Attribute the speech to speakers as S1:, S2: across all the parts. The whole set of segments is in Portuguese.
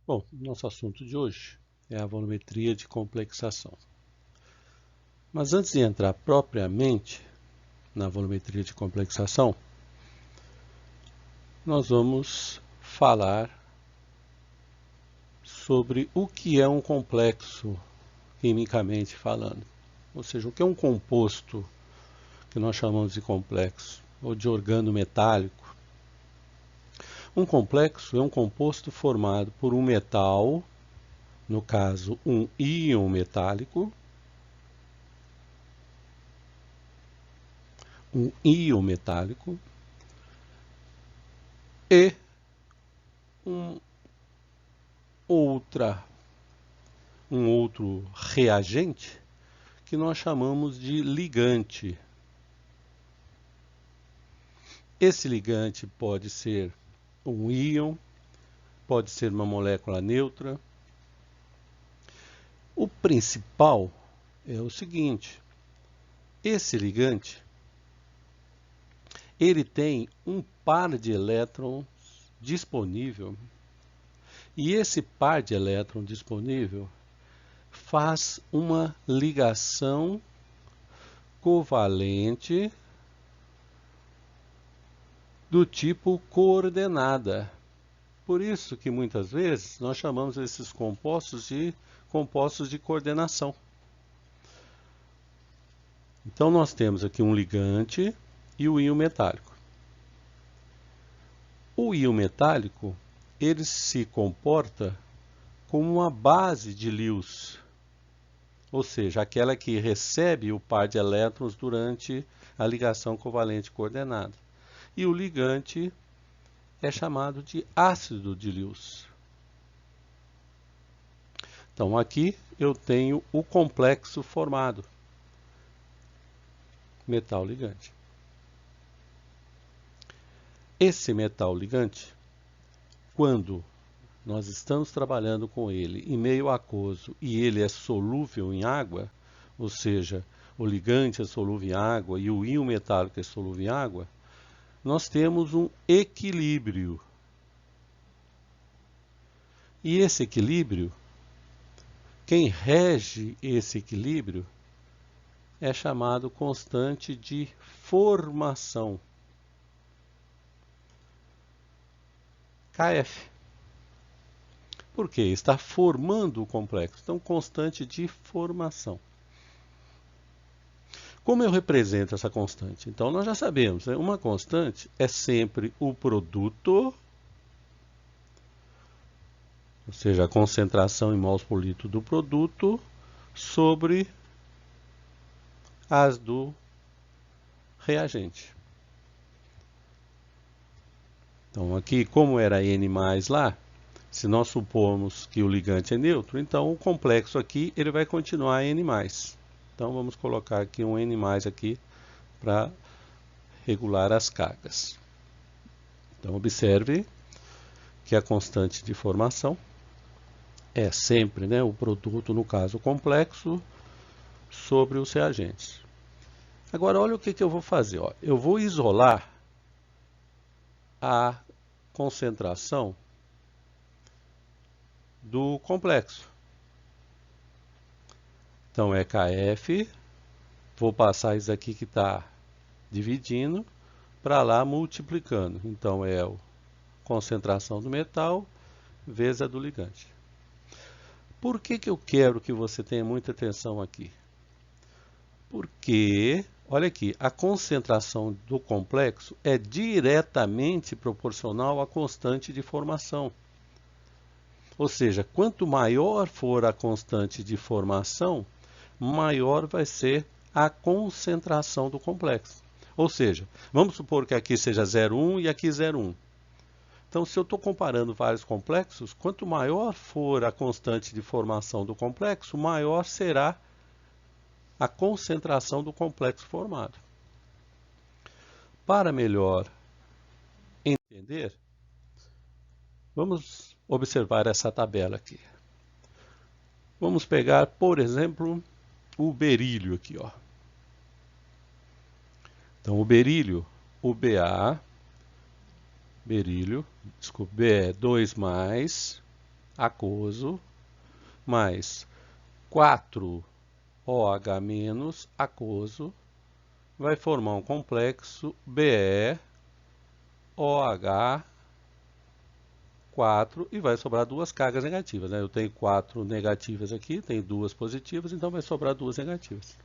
S1: Bom, nosso assunto de hoje é a volumetria de complexação. Mas antes de entrar propriamente na volumetria de complexação, nós vamos falar sobre o que é um complexo quimicamente falando. Ou seja, o que é um composto que nós chamamos de complexo, ou de organometálico. Um complexo é um composto formado por um metal, no caso um íon metálico, e um, um outro reagente que nós chamamos de ligante. Esse ligante pode ser um íon, pode ser uma molécula neutra. O principal é o seguinte: esse ligante ele tem um par de elétrons disponível, e esse par de elétrons disponível faz uma ligação covalente do tipo coordenada. Por isso que muitas vezes nós chamamos esses compostos de coordenação. Então nós temos aqui um ligante e o íon metálico. O íon metálico ele se comporta como uma base de Lewis, ou seja, aquela que recebe o par de elétrons durante a ligação covalente coordenada. E o ligante é chamado de ácido de Lewis. Então aqui eu tenho o complexo formado, metal ligante. Esse metal ligante, quando nós estamos trabalhando com ele em meio aquoso e ele é solúvel em água, ou seja, o ligante é solúvel em água e o íon metálico é solúvel em água, nós temos um equilíbrio. E esse equilíbrio, quem rege esse equilíbrio é chamado constante de formação, Kf. Por quê? Está formando o complexo. Então, constante de formação. Como eu represento essa constante? Então, nós já sabemos, né? Uma constante é sempre o produto, ou seja, a concentração em mols por litro do produto, sobre as do reagente. Então, aqui, como era N mais lá, se nós supomos que o ligante é neutro, então o complexo aqui ele vai continuar N mais. Então, vamos colocar aqui um N mais aqui para regular as cargas. Então, observe que a constante de formação é sempre, né, o produto, no caso complexo, sobre os reagentes. Agora, olha o que eu vou fazer. Ó. Eu vou isolar a concentração do complexo. Então, é Kf, vou passar isso aqui que está dividindo, para lá multiplicando. Então, é a concentração do metal vezes a do ligante. Por que eu quero que você tenha muita atenção aqui? Porque, olha aqui, a concentração do complexo é diretamente proporcional à constante de formação. Ou seja, quanto maior for a constante de formação, maior vai ser a concentração do complexo. Ou seja, vamos supor que aqui seja 0,1 e aqui 0,1. Então, se eu estou comparando vários complexos, quanto maior for a constante de formação do complexo, maior será a concentração do complexo formado. Para melhor entender, vamos observar essa tabela aqui. Vamos pegar, por exemplo, o berílio aqui, ó. Então, o berílio, o Ba, berílio, desculpa, Be2+, aquoso mais 4OH menos aquoso vai formar um complexo BeOH4 e vai sobrar duas cargas negativas, né? Eu tenho 4 negativas aqui, tenho 2 positivas, então vai sobrar 2 negativas.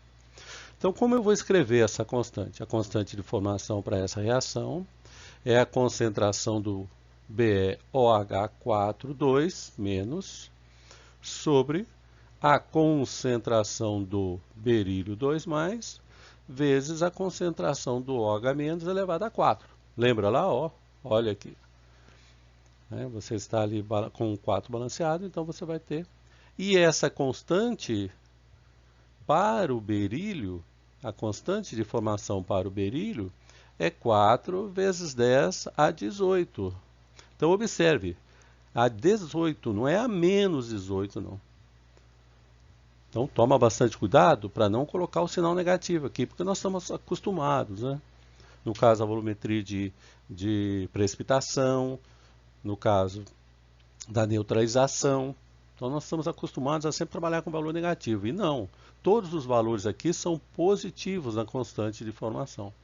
S1: Então, como eu vou escrever essa constante? A constante de formação para essa reação é a concentração do BeOH4 2 menos sobre a concentração do berílio 2 mais vezes a concentração do OH menos elevado a 4. Lembra lá, ó, olha aqui. Você está ali com 4 balanceado, então você vai ter. E essa constante para o berílio, a constante de formação para o berílio é 4 vezes 10 a 18. Então, observe, a 18 não é a menos 18, não. Então, toma bastante cuidado para não colocar o sinal negativo aqui, porque nós estamos acostumados, né? No caso, a volumetria de precipitação, no caso da neutralização. Então, nós estamos acostumados a sempre trabalhar com valor negativo. E não, todos os valores aqui são positivos na constante de formação.